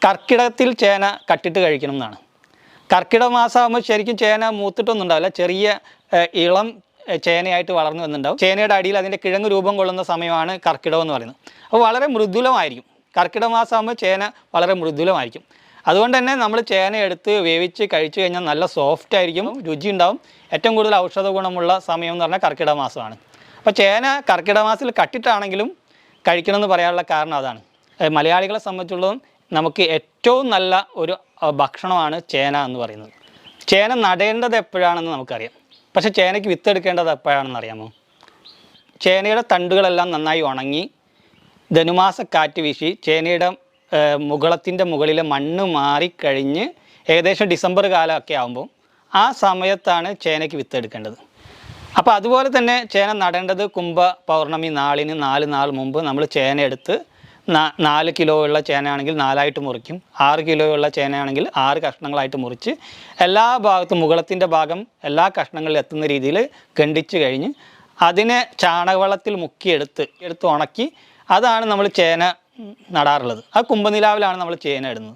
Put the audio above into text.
കർക്കിടകത്തിൽ ചേന കട്ടിട്ട് കഴിക്കണം എന്നാണ്. കർക്കിടക മാസമാകുമ്പോൾ ശരിക്കും ചേന മൂത്തിട്ടൊന്നും ഉണ്ടാവില്ല, ചെറിയ ഇളം ചേനയായിട്ട് വളർന്നു വന്നിട്ടുണ്ടാവും. ചേനയുടെ അടിയിൽ അതിൻ്റെ കിഴങ്ങ് രൂപം കൊള്ളുന്ന സമയമാണ് കർക്കിടകം എന്ന് പറയുന്നത്. അപ്പോൾ വളരെ മൃദുലമായിരിക്കും. കർക്കിടക മാസമാകുമ്പോൾ ചേന വളരെ മൃദുലമായിരിക്കും. അതുകൊണ്ട് തന്നെ നമ്മൾ ചേന എടുത്ത് വേവിച്ച് കഴിച്ചു കഴിഞ്ഞാൽ നല്ല സോഫ്റ്റ് ആയിരിക്കും, രുചി ഉണ്ടാവും. ഏറ്റവും കൂടുതൽ ഔഷധ ഗുണമുള്ള സമയം എന്ന് പറഞ്ഞാൽ കർക്കിടക മാസമാണ്. അപ്പോൾ ചേന കർക്കിടക മാസത്തിൽ കട്ടിട്ടാണെങ്കിലും കഴിക്കണമെന്ന് പറയാനുള്ള കാരണം അതാണ്. മലയാളികളെ സംബന്ധിച്ചുള്ളതും നമുക്ക് ഏറ്റവും നല്ല ഒരു ഭക്ഷണമാണ് ചേന എന്ന് പറയുന്നത്. ചേന നടേണ്ടത് എപ്പോഴാണെന്ന് നമുക്കറിയാം, പക്ഷേ ചേനയ്ക്ക് വിത്തെടുക്കേണ്ടത് എപ്പോഴാണെന്ന് അറിയാമോ? ചേനയുടെ തണ്ടുകളെല്ലാം നന്നായി ഉണങ്ങി ധനുമാസ കാറ്റ് വീശി ചേനയുടെ മുകളത്തിൻ്റെ മുകളിലെ മണ്ണ് മാറിക്കഴിഞ്ഞ് ഏകദേശം ഡിസംബർ കാലമൊക്കെ ആകുമ്പോൾ ആ സമയത്താണ് ചേനയ്ക്ക് വിത്തെടുക്കേണ്ടത്. അപ്പോൾ അതുപോലെ തന്നെ ചേന നടേണ്ടത് കുംഭ പൗർണമി നാളിന് 4 നാൾ മുമ്പ് നമ്മൾ ചേന എടുത്ത് 4 കിലോ ഉള്ള ചേനയാണെങ്കിൽ 4ആയിട്ട് മുറിക്കും, 6 കിലോ ഉള്ള ചേനയാണെങ്കിൽ 6 കഷ്ണങ്ങളായിട്ട് മുറിച്ച് എല്ലാ ഭാഗത്തും മുകളത്തിൻ്റെ ഭാഗം എല്ലാ കഷ്ണങ്ങളിലും എത്തുന്ന രീതിയിൽ ഖണ്ഡിച്ച് കഴിഞ്ഞ് അതിനെ ചാണകവെള്ളത്തിൽ മുക്കിയെടുത്ത് ഉണക്കി അതാണ് നമ്മൾ ചേന നടാറുള്ളത്. ആ കുംഭനിലാവിലാണ് നമ്മൾ ചേന ഇടുന്നത്.